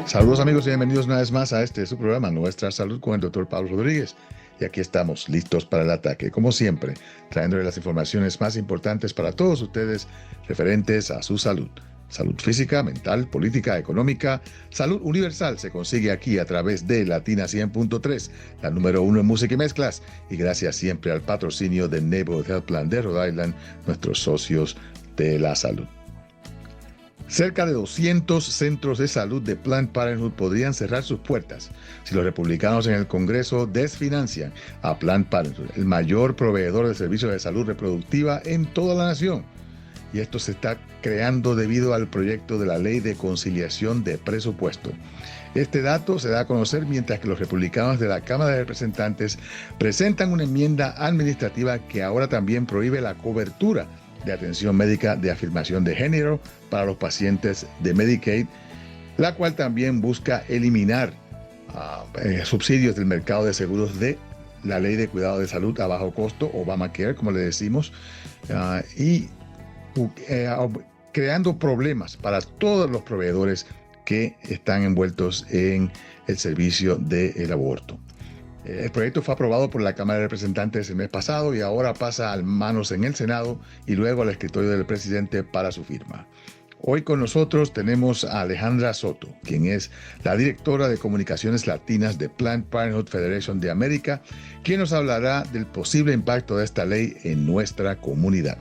Saludos amigos y bienvenidos una vez más a su programa Nuestra Salud con el Dr. Pablo Rodríguez. Y aquí estamos listos para el ataque, como siempre, trayéndole las informaciones más importantes para todos ustedes referentes a su salud. Salud física, mental, política, económica, salud universal se consigue aquí a través de Latina 100.3, la número 1 en música y mezclas, y gracias siempre al patrocinio de Neighborhood Health Plan de Rhode Island, nuestros socios de la salud. Cerca de 200 centros de salud de Planned Parenthood podrían cerrar sus puertas si los republicanos en el Congreso desfinancian a Planned Parenthood, el mayor proveedor de servicios de salud reproductiva en toda la nación. Y esto se está creando debido al proyecto de la Ley de Conciliación de Presupuesto. Este dato se da a conocer mientras que los republicanos de la Cámara de Representantes presentan una enmienda administrativa que ahora también prohíbe la cobertura de atención médica de afirmación de género para los pacientes de Medicaid, la cual también busca eliminar subsidios del mercado de seguros de la Ley de Cuidado de Salud a Bajo Costo, Obamacare, como le decimos, creando problemas para todos los proveedores que están envueltos en el servicio del aborto. El proyecto fue aprobado por la Cámara de Representantes el mes pasado y ahora pasa a manos en el Senado y luego al escritorio del presidente para su firma. Hoy con nosotros tenemos a Alejandra Soto, quien es la directora de Comunicaciones Latinas de Planned Parenthood Federation de América, quien nos hablará del posible impacto de esta ley en nuestra comunidad.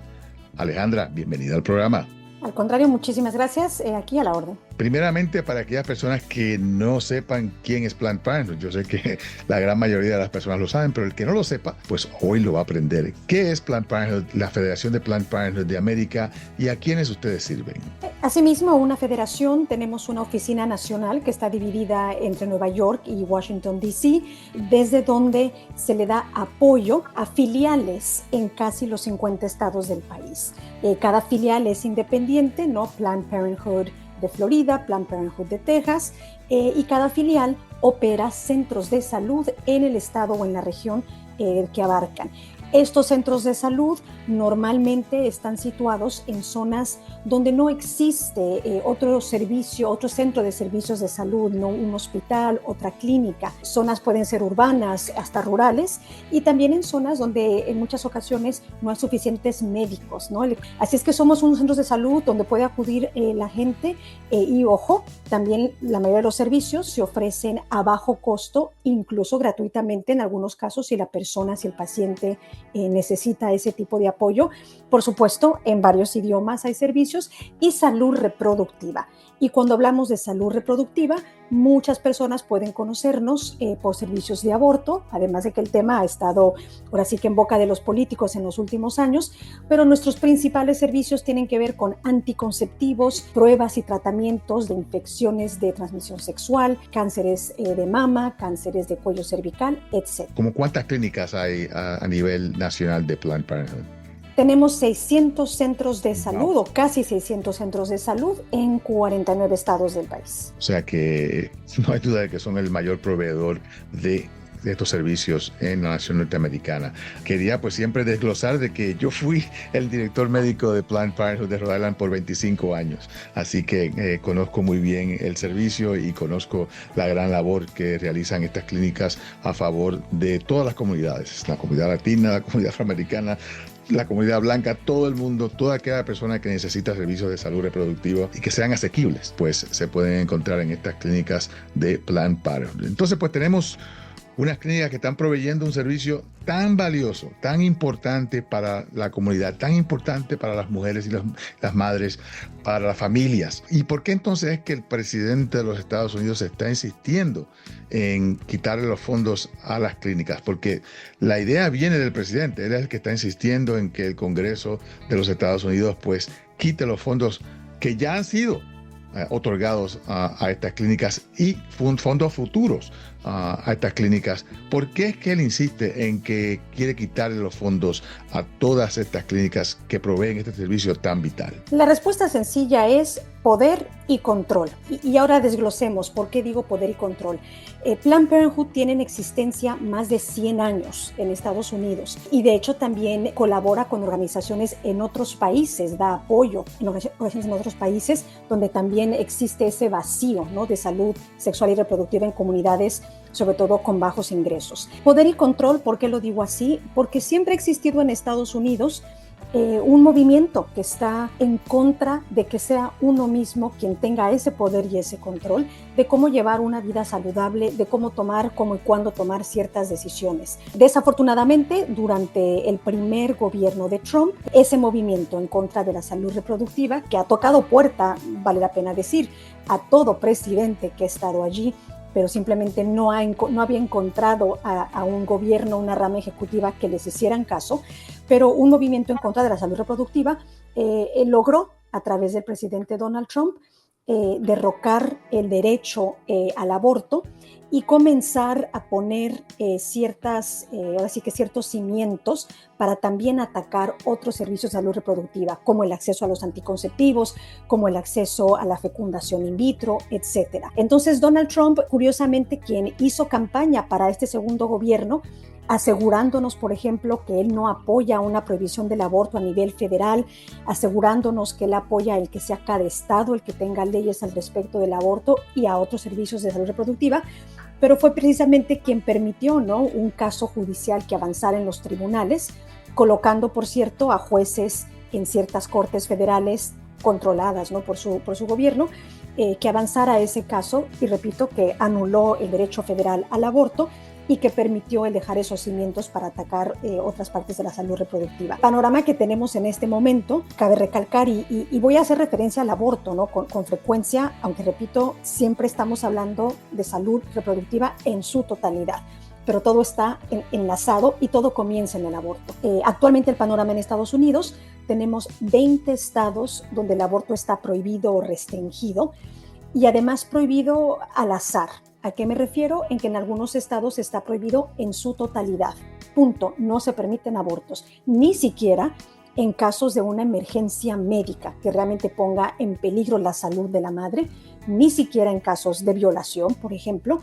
Alejandra, bienvenida al programa. Al contrario, muchísimas gracias. Aquí a la orden. Primeramente, para aquellas personas que no sepan quién es Planned Parenthood, yo sé que la gran mayoría de las personas lo saben, pero el que no lo sepa, pues hoy lo va a aprender. ¿Qué es Planned Parenthood, la Federación de Planned Parenthood de América y a quiénes ustedes sirven? Asimismo, una federación, tenemos una oficina nacional que está dividida entre Nueva York y Washington, D.C., desde donde se le da apoyo a filiales en casi los 50 estados del país. Cada filial es independiente, ¿no? Planned Parenthood de Florida, Planned Parenthood de Texas, y cada filial opera centros de salud en el estado o en la región que abarcan. Estos centros de salud normalmente están situados en zonas donde no existe otro centro de servicios de salud, no un hospital, otra clínica. Zonas pueden ser urbanas, hasta rurales, y también en zonas donde en muchas ocasiones no hay suficientes médicos, ¿no? Así es que somos unos centros de salud donde puede acudir la gente y, ojo, también la mayoría de los servicios se ofrecen a bajo costo, incluso gratuitamente en algunos casos si el paciente necesita ese tipo de apoyo. Por supuesto, en varios idiomas hay servicios, y salud reproductiva. Y cuando hablamos de salud reproductiva, muchas personas pueden conocernos por servicios de aborto, además de que el tema ha estado ahora sí que en boca de los políticos en los últimos años, pero nuestros principales servicios tienen que ver con anticonceptivos, pruebas y tratamientos de infecciones de transmisión sexual, cánceres de mama, cánceres de cuello cervical, etc. ¿Cómo cuántas clínicas hay a nivel nacional de Planned Parenthood? Tenemos 600 centros de salud, o casi 600 centros de salud en 49 estados del país. O sea que no hay duda de que son el mayor proveedor de estos servicios en la nación norteamericana. Quería pues siempre desglosar de que yo fui el director médico de Planned Parenthood de Rhode Island por 25 años, así que conozco muy bien el servicio y conozco la gran labor que realizan estas clínicas a favor de todas las comunidades, la comunidad latina, la comunidad afroamericana, la comunidad blanca, todo el mundo, toda aquella persona que necesita servicios de salud reproductiva y que sean asequibles, pues se pueden encontrar en estas clínicas de Planned Parenthood. Entonces pues tenemos unas clínicas que están proveyendo un servicio tan valioso, tan importante para la comunidad, tan importante para las mujeres y las madres, para las familias. ¿Y por qué entonces es que el presidente de los Estados Unidos está insistiendo en quitarle los fondos a las clínicas? Porque la idea viene del presidente, él es el que está insistiendo en que el Congreso de los Estados Unidos pues quite los fondos que ya han sido otorgados a estas clínicas y fondos futuros a estas clínicas. ¿Por qué es que él insiste en que quiere quitarle los fondos a todas estas clínicas que proveen este servicio tan vital? La respuesta sencilla es poder y control. Y ahora desglosemos por qué digo poder y control. Planned Parenthood tiene en existencia más de 100 años en Estados Unidos y de hecho también colabora con organizaciones en otros países, da apoyo en organizaciones en otros países donde también existe ese vacío, ¿no?, de salud sexual y reproductiva en comunidades, sobre todo con bajos ingresos. Poder y control, ¿por qué lo digo así? Porque siempre ha existido en Estados Unidos un movimiento que está en contra de que sea uno mismo quien tenga ese poder y ese control de cómo llevar una vida saludable, de cómo tomar, cómo y cuándo tomar ciertas decisiones. Desafortunadamente, durante el primer gobierno de Trump, ese movimiento en contra de la salud reproductiva, que ha tocado puerta, vale la pena decir, a todo presidente que ha estado allí, pero simplemente no había encontrado a un gobierno, una rama ejecutiva que les hicieran caso, pero un movimiento en contra de la salud reproductiva logró, a través del presidente Donald Trump, derrocar el derecho al aborto y comenzar a poner ahora sí que ciertos cimientos para también atacar otros servicios de salud reproductiva, como el acceso a los anticonceptivos, como el acceso a la fecundación in vitro, etc. Entonces, Donald Trump, curiosamente, quien hizo campaña para este segundo gobierno, asegurándonos, por ejemplo, que él no apoya una prohibición del aborto a nivel federal, asegurándonos que él apoya el que sea cada estado el que tenga leyes al respecto del aborto y a otros servicios de salud reproductiva, pero fue precisamente quien permitió, ¿no?, un caso judicial que avanzara en los tribunales, colocando, por cierto, a jueces en ciertas cortes federales controladas, ¿no?, por su gobierno, que avanzara ese caso, y repito, que anuló el derecho federal al aborto y que permitió el dejar esos cimientos para atacar otras partes de la salud reproductiva. Panorama que tenemos en este momento, cabe recalcar, y voy a hacer referencia al aborto, ¿no?, con frecuencia, aunque repito, siempre estamos hablando de salud reproductiva en su totalidad, pero todo está enlazado y todo comienza en el aborto. Actualmente el panorama en Estados Unidos, tenemos 20 estados donde el aborto está prohibido o restringido, y además prohibido al azar. ¿A qué me refiero? En que en algunos estados está prohibido en su totalidad. Punto. No se permiten abortos, ni siquiera en casos de una emergencia médica que realmente ponga en peligro la salud de la madre, ni siquiera en casos de violación, por ejemplo,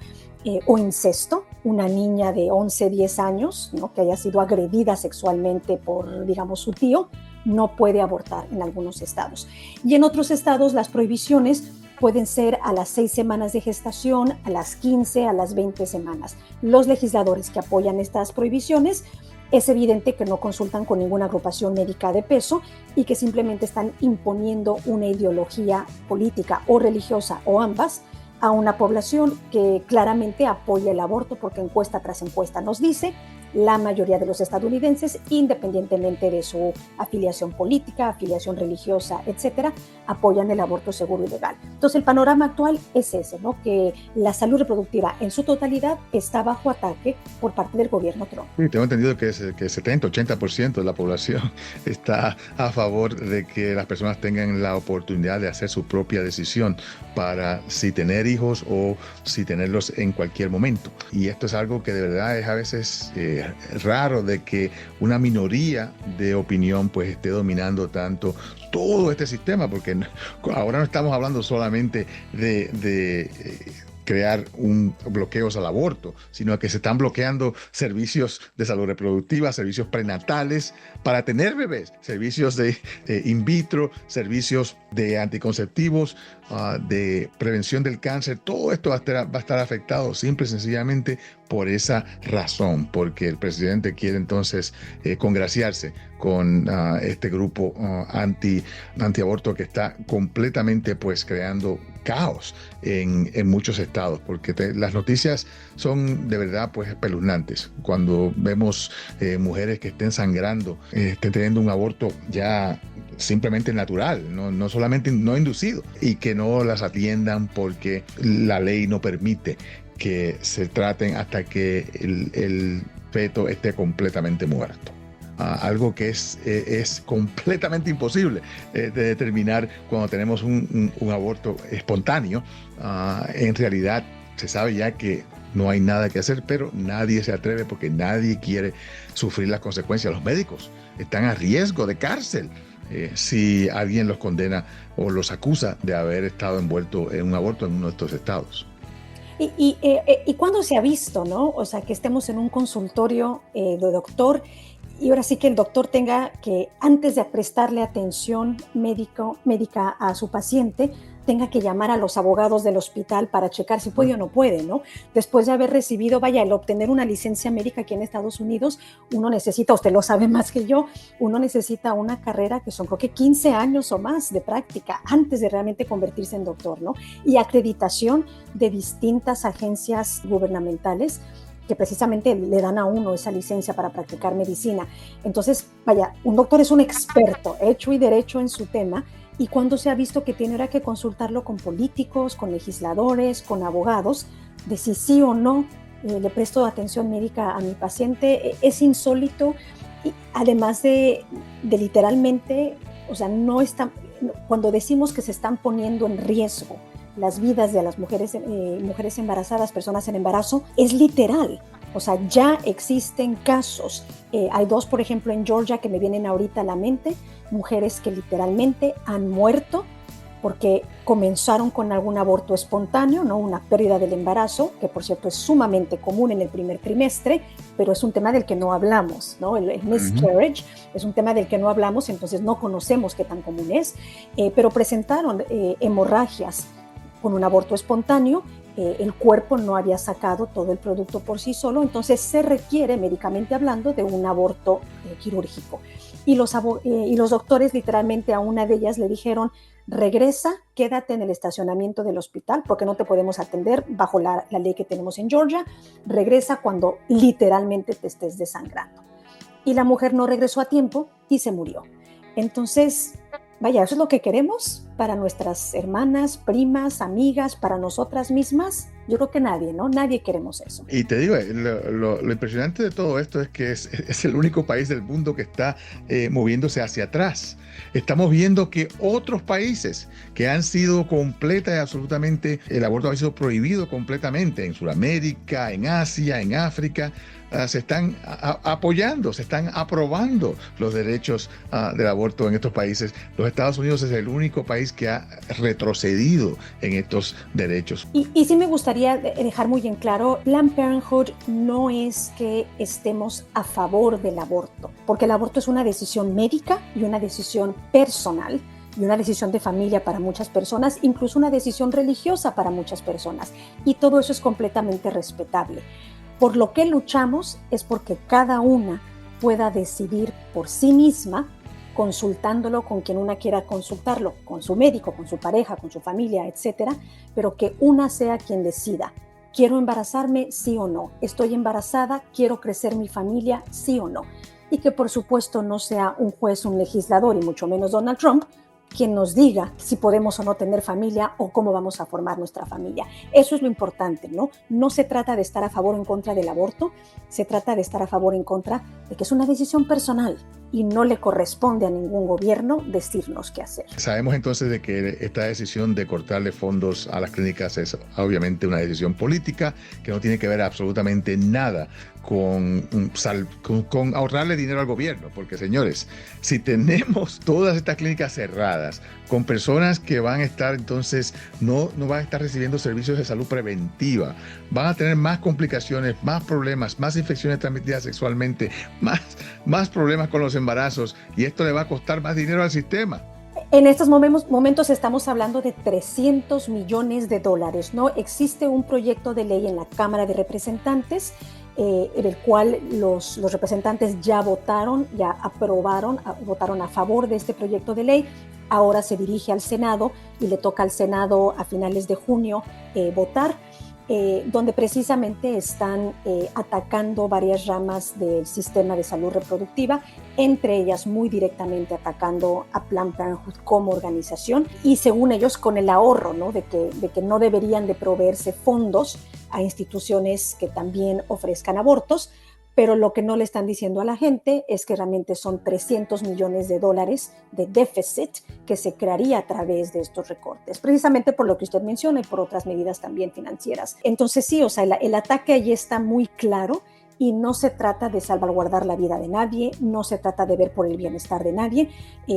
o incesto, una niña de 11, 10 años, ¿no?, que haya sido agredida sexualmente por, digamos, su tío, no puede abortar en algunos estados. Y en otros estados las prohibiciones pueden ser a las 6 semanas de gestación, a las 15, a las 20 semanas. Los legisladores que apoyan estas prohibiciones, es evidente que no consultan con ninguna agrupación médica de peso y que simplemente están imponiendo una ideología política o religiosa o ambas a una población que claramente apoya el aborto, porque encuesta tras encuesta nos dice la mayoría de los estadounidenses, independientemente de su afiliación política, afiliación religiosa, etcétera, apoyan el aborto seguro y legal. Entonces, el panorama actual es ese, ¿no?, que la salud reproductiva en su totalidad está bajo ataque por parte del gobierno Trump. Sí, tengo entendido que 70-80% de la población está a favor de que las personas tengan la oportunidad de hacer su propia decisión para si tener hijos o si tenerlos en cualquier momento. Y esto es algo que de verdad es a veces raro, de que una minoría de opinión pues esté dominando tanto todo este sistema, porque ahora no estamos hablando solamente de crear bloqueos al aborto, sino que se están bloqueando servicios de salud reproductiva, servicios prenatales para tener bebés, servicios de in vitro, servicios de anticonceptivos, de prevención del cáncer. Todo esto va a estar afectado simple y sencillamente por esa razón, porque el presidente quiere entonces congraciarse con este grupo antiaborto que está completamente pues creando caos en muchos estados, porque las noticias son de verdad pues espeluznantes. Cuando vemos mujeres que estén sangrando, estén teniendo un aborto ya simplemente natural, no solamente no inducido, y que no las atiendan porque la ley no permite que se traten hasta que el feto esté completamente muerto. Algo que es completamente imposible de determinar cuando tenemos un aborto espontáneo. En realidad se sabe ya que no hay nada que hacer, pero nadie se atreve porque nadie quiere sufrir las consecuencias. Los médicos están a riesgo de cárcel si alguien los condena o los acusa de haber estado envuelto en un aborto en uno de estos estados. ¿Y cuándo se ha visto, no? O sea, que estemos en un consultorio de doctor y ahora sí que el doctor tenga que, antes de prestarle atención médica a su paciente, tenga que llamar a los abogados del hospital para checar si puede o no puede, ¿no? Después de haber recibido, vaya, el obtener una licencia médica aquí en Estados Unidos, uno necesita, usted lo sabe más que yo, uno necesita una carrera que son creo que 15 años o más de práctica antes de realmente convertirse en doctor, ¿no? Y acreditación de distintas agencias gubernamentales que precisamente le dan a uno esa licencia para practicar medicina. Entonces, vaya, un doctor es un experto, hecho y derecho en su tema, y cuando se ha visto que tiene ahora que consultarlo con políticos, con legisladores, con abogados, de si sí o no le presto atención médica a mi paciente, es insólito, y además de literalmente, o sea, cuando decimos que se están poniendo en riesgo las vidas de las mujeres embarazadas, personas en embarazo, es literal. O sea, ya existen casos. Hay dos, por ejemplo, en Georgia que me vienen ahorita a la mente, mujeres que literalmente han muerto porque comenzaron con algún aborto espontáneo, ¿no? Una pérdida del embarazo, que por cierto es sumamente común en el primer trimestre, pero es un tema del que no hablamos, ¿no? El miscarriage es un tema del que no hablamos, entonces no conocemos qué tan común es, pero presentaron hemorragias con un aborto espontáneo. El cuerpo no había sacado todo el producto por sí solo, entonces se requiere, médicamente hablando, de un aborto quirúrgico. Y los doctores literalmente a una de ellas le dijeron: regresa, quédate en el estacionamiento del hospital porque no te podemos atender bajo la ley que tenemos en Georgia, regresa cuando literalmente te estés desangrando. Y la mujer no regresó a tiempo y se murió. Entonces, vaya, ¿eso es lo que queremos para nuestras hermanas, primas, amigas, para nosotras mismas? Yo creo que nadie, ¿no? Nadie queremos eso. Y te digo, lo impresionante de todo esto es que es el único país del mundo que está moviéndose hacia atrás. Estamos viendo que otros países que han sido completa y absolutamente, el aborto ha sido prohibido completamente en Sudamérica, en Asia, en África, se están apoyando, se están aprobando los derechos del aborto en estos países. Los Estados Unidos es el único país que ha retrocedido en estos derechos. Y sí me gustaría dejar muy en claro, Planned Parenthood no es que estemos a favor del aborto, porque el aborto es una decisión médica y una decisión personal y una decisión de familia para muchas personas, incluso una decisión religiosa para muchas personas, y todo eso es completamente respetable. Por lo que luchamos es porque cada una pueda decidir por sí misma, consultándolo con quien una quiera consultarlo, con su médico, con su pareja, con su familia, etcétera, pero que una sea quien decida: ¿quiero embarazarme? Sí o no. ¿Estoy embarazada? ¿Quiero crecer mi familia? Sí o no. Y que por supuesto no sea un juez, un legislador y mucho menos Donald Trump quien nos diga si podemos o no tener familia o cómo vamos a formar nuestra familia. Eso es lo importante, ¿no? No se trata de estar a favor o en contra del aborto, se trata de estar a favor o en contra de que es una decisión personal y no le corresponde a ningún gobierno decirnos qué hacer. Sabemos entonces de que esta decisión de cortarle fondos a las clínicas es obviamente una decisión política que no tiene que ver absolutamente nada con ahorrarle dinero al gobierno, porque señores, si tenemos todas estas clínicas cerradas con personas que van a estar entonces no van a estar recibiendo servicios de salud preventiva, van a tener más complicaciones, más problemas, más infecciones transmitidas sexualmente, más problemas con los embarazos, y esto le va a costar más dinero al sistema. En estos momentos estamos hablando de $300 millones, ¿no? Existe un proyecto de ley en la Cámara de Representantes en el cual los representantes ya votaron, ya votaron a favor de este proyecto de ley. Ahora se dirige al Senado y le toca al Senado a finales de junio votar, donde precisamente están atacando varias ramas del sistema de salud reproductiva, entre ellas muy directamente atacando a Planned Parenthood como organización, y según ellos con el ahorro, ¿no? de que no deberían de proveerse fondos a instituciones que también ofrezcan abortos, pero lo que no le están diciendo a la gente es que realmente son $300 millones de déficit que se crearía a través de estos recortes, precisamente por lo que usted menciona y por otras medidas también financieras. Entonces sí, o sea, el ataque allí está muy claro. Y no se trata de salvaguardar la vida de nadie, no se trata de ver por el bienestar de nadie,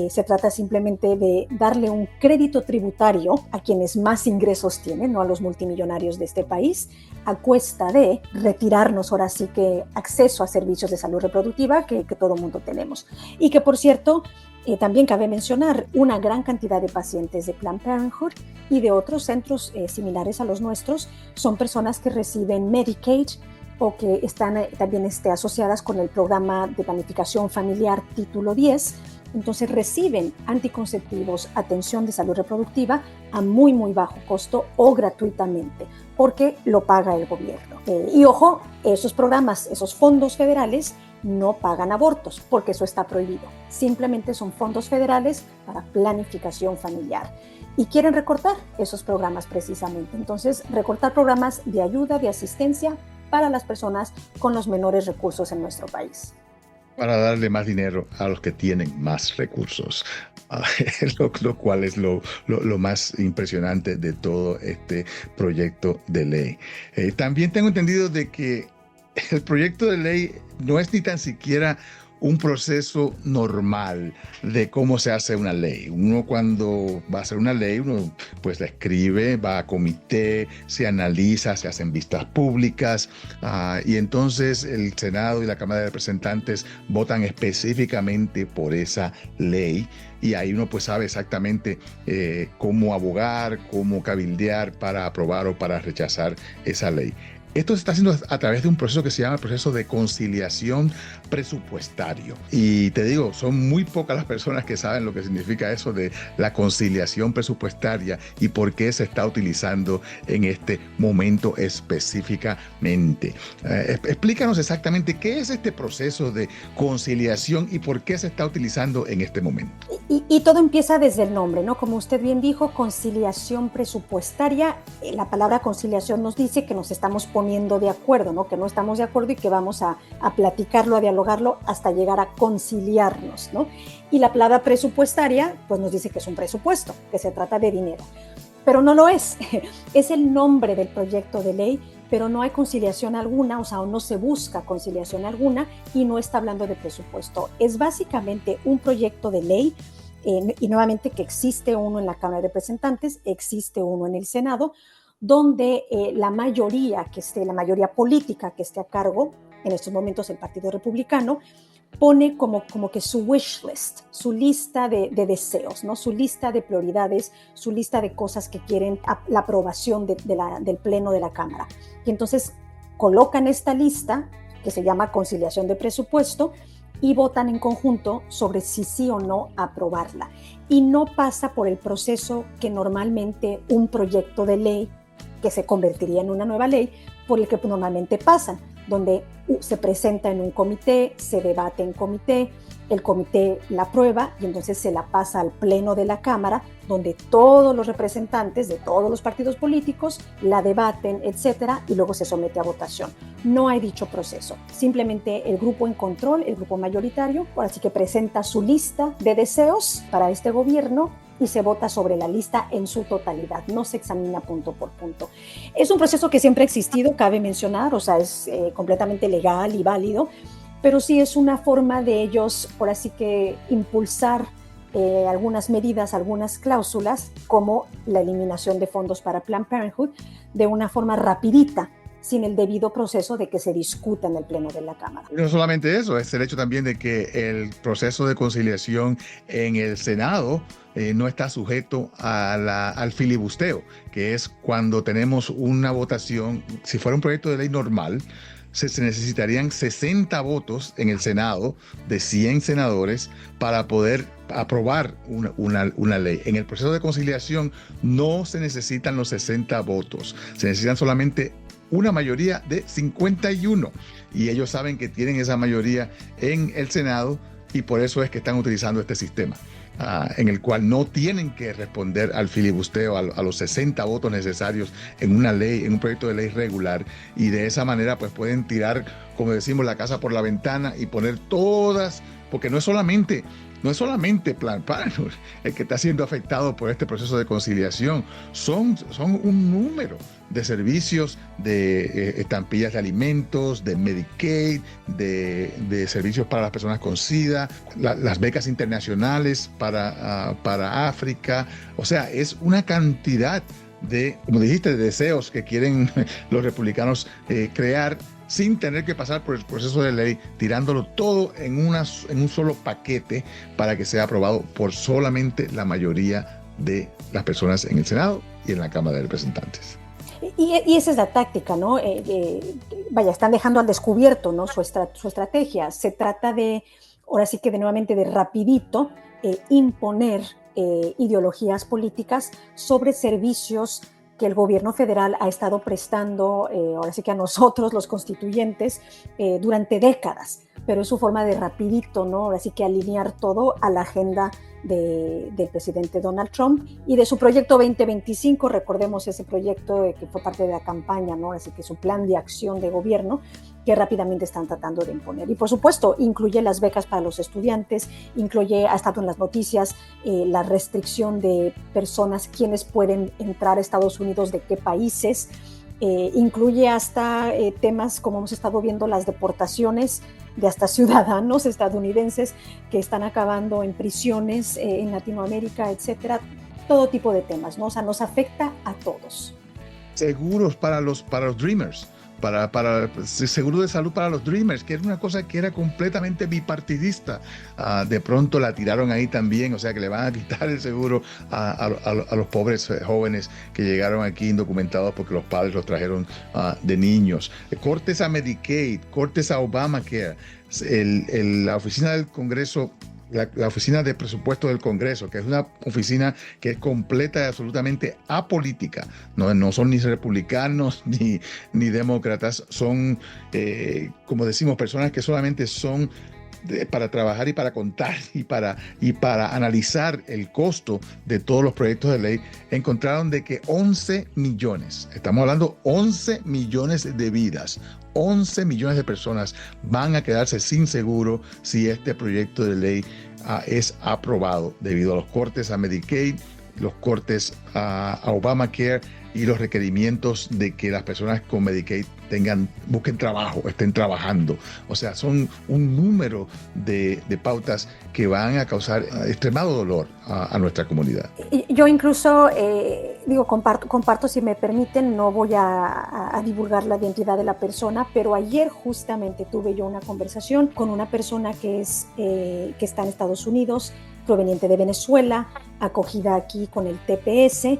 se trata simplemente de darle un crédito tributario a quienes más ingresos tienen, no a los multimillonarios de este país, a cuesta de retirarnos ahora sí que acceso a servicios de salud reproductiva que todo mundo tenemos. Y que, por cierto, también cabe mencionar una gran cantidad de pacientes de Planned Parenthood y de otros centros similares a los nuestros son personas que reciben Medicaid o que están también asociadas con el programa de planificación familiar título 10, entonces reciben anticonceptivos, atención de salud reproductiva a muy bajo costo o gratuitamente, porque lo paga el gobierno. Y ojo, esos programas, esos fondos federales no pagan abortos, porque eso está prohibido. Simplemente son fondos federales para planificación familiar. Y quieren recortar esos programas precisamente. Entonces, recortar programas de ayuda, de asistencia para las personas con los menores recursos en nuestro país. Para darle más dinero a los que tienen más recursos, lo cual es lo más impresionante de todo este proyecto de ley. También tengo entendido de que el proyecto de ley no es ni tan siquiera un proceso normal de cómo se hace una ley. Uno cuando va a hacer una ley, uno pues la escribe, va a comité, se analiza, se hacen vistas públicas y entonces el Senado y la Cámara de Representantes votan específicamente por esa ley y ahí uno pues sabe exactamente cómo abogar, cómo cabildear para aprobar o para rechazar esa ley. Esto se está haciendo a través de un proceso que se llama el proceso de conciliación presupuestario. Y te digo, son muy pocas las personas que saben lo que significa eso de la conciliación presupuestaria y por qué se está utilizando en este momento específicamente. Explícanos exactamente qué es este proceso de conciliación y por qué se está utilizando en este momento. Y todo empieza desde el nombre, ¿no? Como usted bien dijo, conciliación presupuestaria. La palabra conciliación nos dice que nos estamos poniendo de acuerdo, ¿no? Que no estamos de acuerdo y que vamos a platicarlo, a dialogarlo hasta llegar a conciliarnos, ¿no? Y la palabra presupuestaria, pues nos dice que es un presupuesto, que se trata de dinero. Pero no lo es. Es el nombre del proyecto de ley, pero no hay conciliación alguna, o sea, no se busca conciliación alguna y no está hablando de presupuesto. Es básicamente un proyecto de ley y nuevamente que existe uno en la Cámara de Representantes, existe uno en el Senado, donde la mayoría política que esté a cargo, en estos momentos el Partido Republicano, pone como que su wish list, su lista de deseos, ¿no? Su lista de prioridades, su lista de cosas que quieren la aprobación del Pleno de la Cámara. Y entonces colocan esta lista, que se llama conciliación de presupuesto, y votan en conjunto sobre si sí o no aprobarla. Y no pasa por el proceso que normalmente un proyecto de ley, que se convertiría en una nueva ley, por el que normalmente pasan, donde se presenta en un comité, se debate en comité, el comité la aprueba y entonces se la pasa al Pleno de la Cámara, donde todos los representantes de todos los partidos políticos la debaten, etcétera, y luego se somete a votación. No hay dicho proceso. Simplemente el grupo en control, el grupo mayoritario, así que presenta su lista de deseos para este gobierno y se vota sobre la lista en su totalidad, no se examina punto por punto. Es un proceso que siempre ha existido, cabe mencionar, o sea, es completamente legal y válido, pero sí es una forma de ellos, por así que, impulsar algunas medidas, algunas cláusulas, como la eliminación de fondos para Planned Parenthood, de una forma rapidita, sin el debido proceso de que se discuta en el Pleno de la Cámara. No solamente eso, es el hecho también de que el proceso de conciliación en el Senado no está sujeto al filibusteo, que es cuando tenemos una votación. Si fuera un proyecto de ley normal, se necesitarían 60 votos en el Senado de 100 senadores para poder aprobar una ley. En el proceso de conciliación no se necesitan los 60 votos, se necesitan solamente una mayoría de 51 y ellos saben que tienen esa mayoría en el Senado y por eso es que están utilizando este sistema. en el cual no tienen que responder al filibusteo, a los 60 votos necesarios en una ley, en un proyecto de ley regular, y de esa manera pues pueden tirar, como decimos, la casa por la ventana y poner todas, porque no es solamente Planned Parenthood el que está siendo afectado por este proceso de conciliación, son un número de servicios, de estampillas de alimentos, de Medicaid, de servicios para las personas con SIDA, las becas internacionales para África. O sea, es una cantidad de, como dijiste, de deseos que quieren los republicanos crear sin tener que pasar por el proceso de ley, tirándolo todo en un solo paquete para que sea aprobado por solamente la mayoría de las personas en el Senado y en la Cámara de Representantes. Y esa es la táctica, ¿no? Están dejando al descubierto, ¿no? Su estrategia. Se trata de, ahora sí que nuevamente de rapidito, imponer ideologías políticas sobre servicios que el gobierno federal ha estado prestando, ahora sí que a nosotros, los constituyentes, durante décadas. Pero es su forma de rapidito, ¿no? Ahora sí que alinear todo a la agenda del presidente Donald Trump y de su proyecto 2025, recordemos ese proyecto que fue parte de la campaña, ¿no? Así que su plan de acción de gobierno que rápidamente están tratando de imponer. Y por supuesto, incluye las becas para los estudiantes, ha estado en las noticias la restricción de personas quienes pueden entrar a Estados Unidos, de qué países, incluye hasta temas como hemos estado viendo, las deportaciones de hasta ciudadanos estadounidenses que están acabando en prisiones en Latinoamérica, etcétera, todo tipo de temas, ¿no? O sea, nos afecta a todos. Seguros para los Dreamers, para seguro de salud para los Dreamers, que era una cosa que era completamente bipartidista. De pronto la tiraron ahí también, o sea que le van a quitar el seguro a los pobres jóvenes que llegaron aquí indocumentados porque los padres los trajeron de niños. Cortes a Medicaid, cortes a Obamacare, la oficina del Congreso, la oficina de presupuesto del Congreso, que es una oficina que es completa y absolutamente apolítica. No son ni republicanos ni demócratas, son, como decimos, personas que solamente son para trabajar y para contar y para analizar el costo de todos los proyectos de ley. Encontraron de que 11 millones, estamos hablando 11 millones de vidas, 11 millones de personas van a quedarse sin seguro si este proyecto de ley es aprobado, debido a los cortes a Medicaid, los cortes a Obamacare y los requerimientos de que las personas con Medicaid busquen trabajo, estén trabajando. O sea, son un número de pautas que van a causar extremado dolor a nuestra comunidad. Yo incluso, comparto, si me permiten, no voy a divulgar la identidad de la persona, pero ayer justamente tuve yo una conversación con una persona que está en Estados Unidos, proveniente de Venezuela, acogida aquí con el TPS,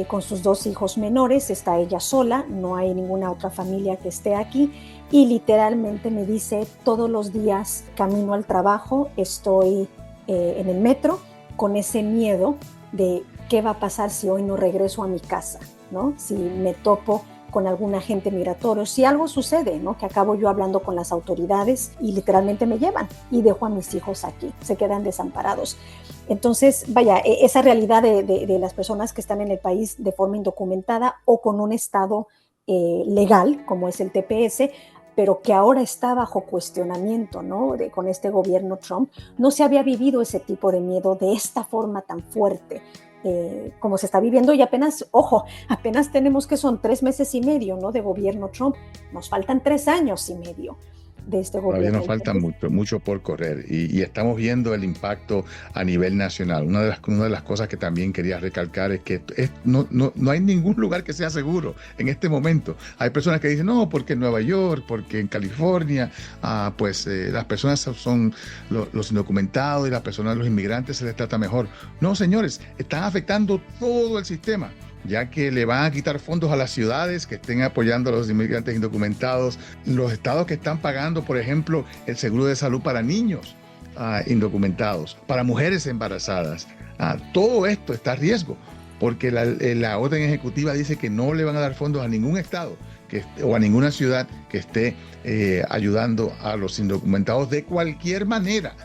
con sus 2 hijos menores, está ella sola, no hay ninguna otra familia que esté aquí, y literalmente me dice: todos los días camino al trabajo, estoy en el metro con ese miedo de qué va a pasar si hoy no regreso a mi casa, ¿no? Si me topo con algún agente migratorio, si algo sucede, ¿no? Que acabo yo hablando con las autoridades y literalmente me llevan y dejo a mis hijos aquí, se quedan desamparados. Entonces, esa realidad de las personas que están en el país de forma indocumentada o con un estado legal, como es el TPS, pero que ahora está bajo cuestionamiento, ¿no? Con este gobierno Trump, no se había vivido ese tipo de miedo de esta forma tan fuerte. Como se está viviendo, y apenas tenemos que son 3 meses y medio, ¿no? De gobierno Trump, nos faltan 3 años y medio de este gobierno. Todavía nos falta mucho por correr y estamos viendo el impacto a nivel nacional. Una de las cosas que también quería recalcar es que no hay ningún lugar que sea seguro en este momento. Hay personas que dicen, no, porque en Nueva York, porque en California, las personas son los indocumentados y las personas, los inmigrantes, se les trata mejor. No, señores, están afectando todo el sistema, ya que le van a quitar fondos a las ciudades que estén apoyando a los inmigrantes indocumentados, los estados que están pagando, por ejemplo, el seguro de salud para niños indocumentados, para mujeres embarazadas. Todo esto está a riesgo, porque la orden ejecutiva dice que no le van a dar fondos a ningún estado o a ninguna ciudad que esté ayudando a los indocumentados de cualquier manera.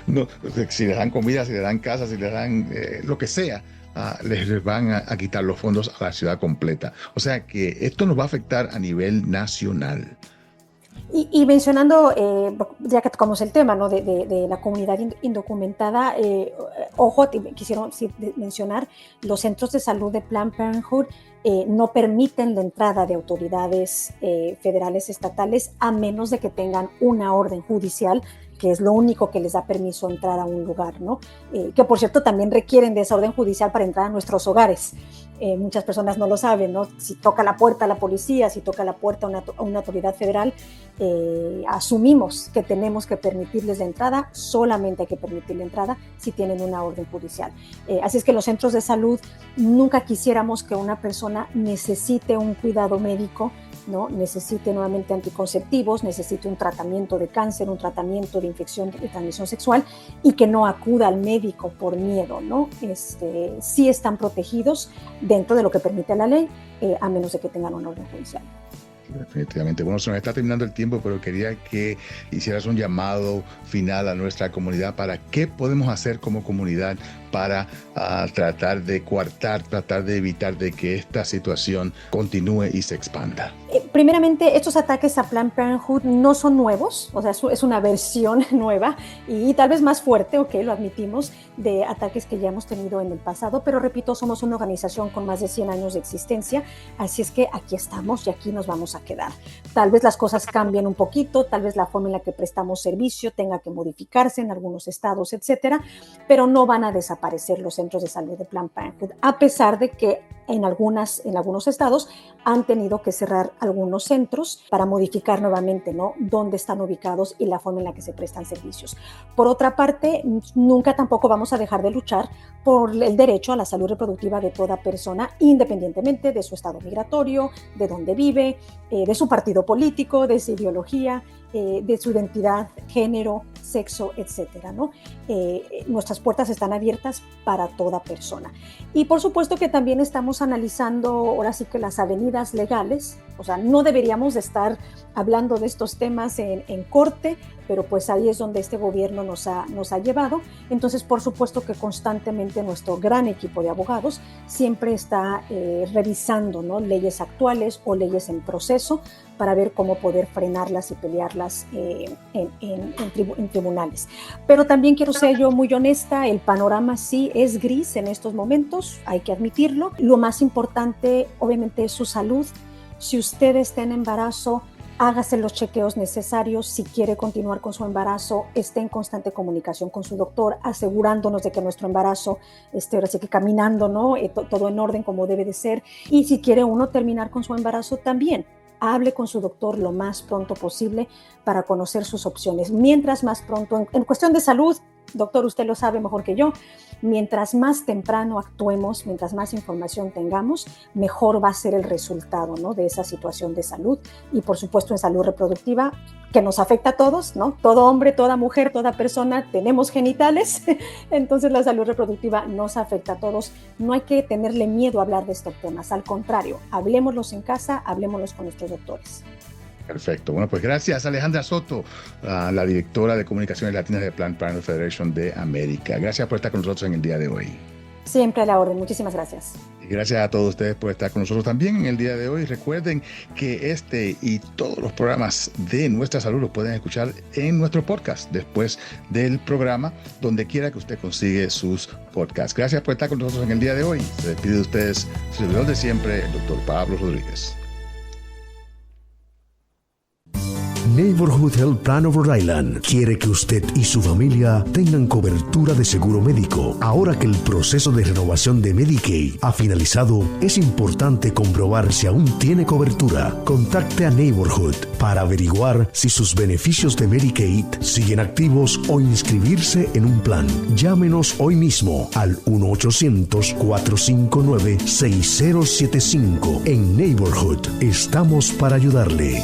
no, si les dan comida, si les dan casa, si les dan lo que sea, les van a quitar los fondos a la ciudad completa. O sea que esto nos va a afectar a nivel nacional. Y mencionando, ya que tocamos el tema, ¿no?, de la comunidad indocumentada, ojo, quisiera mencionar, los centros de salud de Planned Parenthood no permiten la entrada de autoridades federales, estatales, a menos de que tengan una orden judicial, que es lo único que les da permiso a entrar a un lugar, ¿no? Que por cierto también requieren de esa orden judicial para entrar a nuestros hogares. Muchas personas no lo saben, ¿no? Si toca la puerta a la policía, si toca la puerta a una autoridad federal, asumimos que tenemos que permitirles la entrada, solamente hay que permitir la entrada si tienen una orden judicial. Así es que los centros de salud, nunca quisiéramos que una persona necesite un cuidado médico, ¿no? Necesite nuevamente anticonceptivos, necesite un tratamiento de cáncer, un tratamiento de infección de transmisión sexual y que no acuda al médico por miedo, ¿no? Sí están protegidos dentro de lo que permite la ley, a menos de que tengan una orden judicial. Definitivamente. Bueno, se nos está terminando el tiempo, pero quería que hicieras un llamado final a nuestra comunidad para qué podemos hacer como comunidad para tratar de coartar, tratar de evitar de que esta situación continúe y se expanda. Primeramente, estos ataques a Planned Parenthood no son nuevos, o sea, es una versión nueva y tal vez más fuerte, ok, lo admitimos, de ataques que ya hemos tenido en el pasado, pero repito, somos una organización con más de 100 años de existencia, así es que aquí estamos y aquí nos vamos a quedar. Tal vez las cosas cambien un poquito, tal vez la forma en la que prestamos servicio tenga que modificarse en algunos estados, etcétera, pero no van a desaparecer los centros de salud de Planned Parenthood, a pesar de que en algunos estados han tenido que cerrar algunos centros para modificar nuevamente, ¿no?, dónde están ubicados y la forma en la que se prestan servicios. Por otra parte, nunca tampoco vamos a dejar de luchar por el derecho a la salud reproductiva de toda persona, independientemente de su estado migratorio, de dónde vive, de su partido político, de su ideología, de su identidad, género, sexo, etcétera, ¿no? Nuestras puertas están abiertas para toda persona. Y por supuesto que también estamos analizando ahora sí que las avenidas legales, o sea, no deberíamos de estar hablando de estos temas en corte, pero pues ahí es donde este gobierno nos ha llevado. Entonces, por supuesto que constantemente nuestro gran equipo de abogados siempre está revisando, ¿no?, leyes actuales o leyes en proceso para ver cómo poder frenarlas y pelearlas en tribunales. Pero también quiero ser yo muy honesta, el panorama sí es gris en estos momentos, hay que admitirlo. Lo más importante, obviamente, es su salud. Si usted está en embarazo, hágase los chequeos necesarios. Si quiere continuar con su embarazo, esté en constante comunicación con su doctor, asegurándonos de que nuestro embarazo esté ahora sí que caminando, ¿no?, todo en orden como debe de ser. Y si quiere uno terminar con su embarazo, también hable con su doctor lo más pronto posible para conocer sus opciones. Mientras más pronto, en cuestión de salud, doctor, usted lo sabe mejor que yo, mientras más temprano actuemos, mientras más información tengamos, mejor va a ser el resultado, ¿no?, de esa situación de salud. Y por supuesto en salud reproductiva, que nos afecta a todos, ¿no? Todo hombre, toda mujer, toda persona tenemos genitales, entonces la salud reproductiva nos afecta a todos. No hay que tenerle miedo a hablar de estos temas, al contrario, hablemoslos en casa, hablemoslos con nuestros doctores. Perfecto. Bueno, pues gracias, Alejandra Soto, la directora de Comunicaciones Latinas de Planned Parenthood Federation de América. Gracias por estar con nosotros en el día de hoy. Siempre a la orden. Muchísimas gracias. Y gracias a todos ustedes por estar con nosotros también en el día de hoy. Recuerden que este y todos los programas de Nuestra Salud los pueden escuchar en nuestro podcast después del programa, donde quiera que usted consigue sus podcasts. Gracias por estar con nosotros en el día de hoy. Se despide de ustedes, su servidor de siempre, el doctor Pablo Rodríguez. Neighborhood Health Plan of Rhode Island quiere que usted y su familia tengan cobertura de seguro médico. Ahora que el proceso de renovación de Medicaid ha finalizado, es importante comprobar si aún tiene cobertura. Contacte a Neighborhood para averiguar si sus beneficios de Medicaid siguen activos o inscribirse en un plan. Llámenos hoy mismo al 1-800-459-6075. En Neighborhood estamos para ayudarle.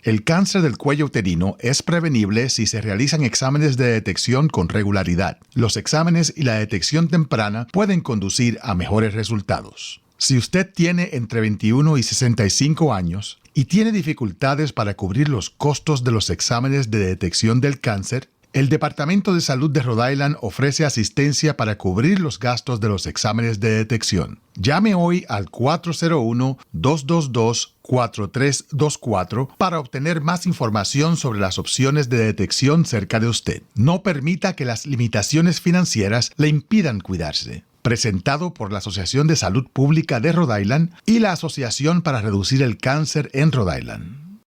El cáncer del cuello uterino es prevenible si se realizan exámenes de detección con regularidad. Los exámenes y la detección temprana pueden conducir a mejores resultados. Si usted tiene entre 21 y 65 años, y tiene dificultades para cubrir los costos de los exámenes de detección del cáncer, el Departamento de Salud de Rhode Island ofrece asistencia para cubrir los gastos de los exámenes de detección. Llame hoy al 401-222-4324 para obtener más información sobre las opciones de detección cerca de usted. No permita que las limitaciones financieras le impidan cuidarse. Presentado por la Asociación de Salud Pública de Rhode Island y la Asociación para Reducir el Cáncer en Rhode Island.